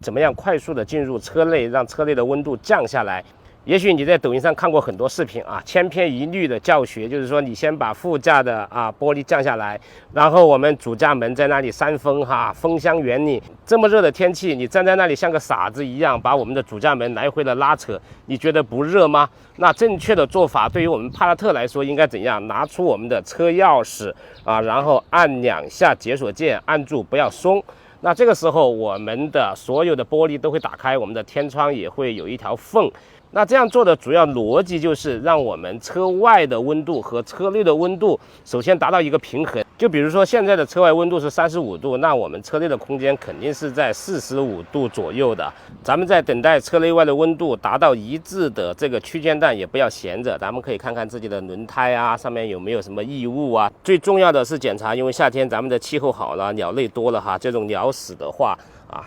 怎么样快速的进入车内，让车内的温度降下来。也许你在抖音上看过很多视频啊，千篇一律的教学，就是说你先把副驾的玻璃降下来，然后我们主驾门在那里扇风风香园里。这么热的天气，你站在那里像个傻子一样，把我们的主驾门来回的拉扯，你觉得不热吗？那正确的做法，对于我们帕萨特来说应该怎样？拿出我们的车钥匙然后按2下解锁键，按住不要松。那这个时候，我们的所有的玻璃都会打开，我们的天窗也会有一条缝。那这样做的主要逻辑就是让我们车外的温度和车内的温度首先达到一个平衡。就比如说现在的车外温度是35度，那我们车内的空间肯定是在45度左右的。咱们在等待车内外的温度达到一致的这个区间段，也不要闲着，咱们可以看看自己的轮胎上面有没有什么异物最重要的是检查，因为夏天咱们的气候好了，鸟类多了这种鸟屎的话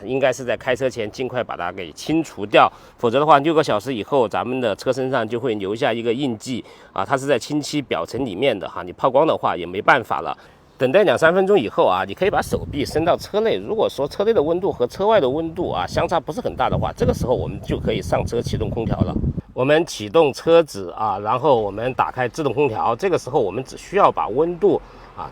应该是在开车前尽快把它给清除掉，否则的话6个小时以后，咱们的车身上就会留下一个印记它是在清漆表层里面的你抛光的话也没办法了。等待2-3分钟以后你可以把手臂伸到车内，如果说车内的温度和车外的温度相差不是很大的话，这个时候我们就可以上车启动空调了。我们启动车子然后我们打开自动空调，这个时候我们只需要把温度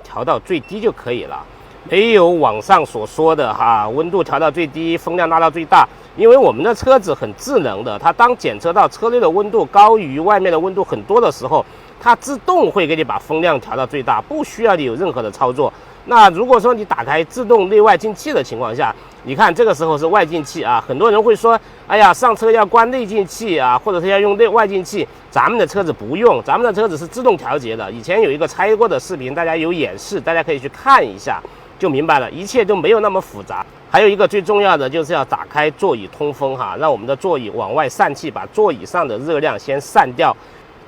调到最低就可以了。没有网上所说的温度调到最低，风量拉到最大，因为我们的车子很智能的，它当检测到车内的温度高于外面的温度很多的时候，它自动会给你把风量调到最大，不需要你有任何的操作。那如果说你打开自动内外进气的情况下，你看这个时候是外进气很多人会说，哎呀，上车要关内进气或者是要用外进气，咱们的车子不用，咱们的车子是自动调节的。以前有一个拆过的视频，大家有演示，大家可以去看一下，就明白了，一切都没有那么复杂。还有一个最重要的就是要打开座椅通风让我们的座椅往外散气，把座椅上的热量先散掉。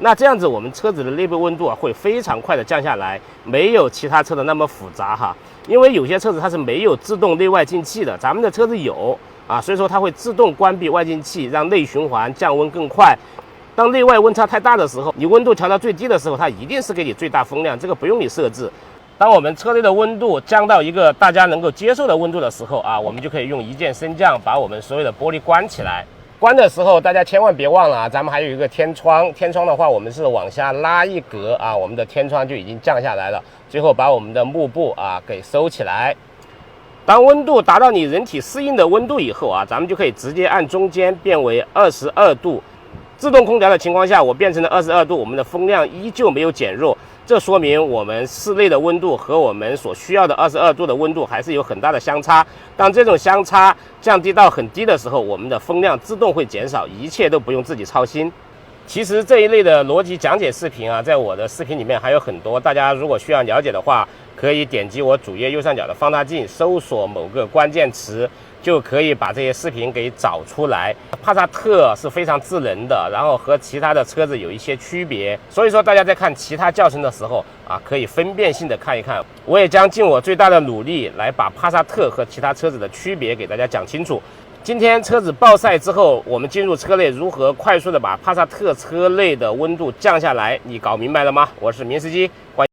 那这样子我们车子的内部温度会非常快的降下来，没有其他车的那么复杂因为有些车子它是没有自动内外进气的，咱们的车子有所以说它会自动关闭外进气，让内循环降温更快。当内外温差太大的时候，你温度调到最低的时候，它一定是给你最大风量，这个不用你设置。当我们车内的温度降到一个大家能够接受的温度的时候我们就可以用一键升降把我们所有的玻璃关起来。关的时候大家千万别忘了咱们还有一个天窗，天窗的话我们是往下拉一格我们的天窗就已经降下来了。最后把我们的幕布给收起来。当温度达到你人体适应的温度以后咱们就可以直接按中间变为22度。自动空调的情况下，我变成了22度，我们的风量依旧没有减弱，这说明我们室内的温度和我们所需要的22度的温度还是有很大的相差。当这种相差降低到很低的时候，我们的风量自动会减少，一切都不用自己操心。其实这一类的逻辑讲解视频在我的视频里面还有很多，大家如果需要了解的话，可以点击我主页右上角的放大镜，搜索某个关键词，就可以把这些视频给找出来。帕萨特是非常智能的，然后和其他的车子有一些区别，所以说大家在看其他教程的时候可以分辨性的看一看。我也将尽我最大的努力来把帕萨特和其他车子的区别给大家讲清楚。今天车子暴晒之后，我们进入车内如何快速的把帕萨特车内的温度降下来，你搞明白了吗？我是明司机，欢迎。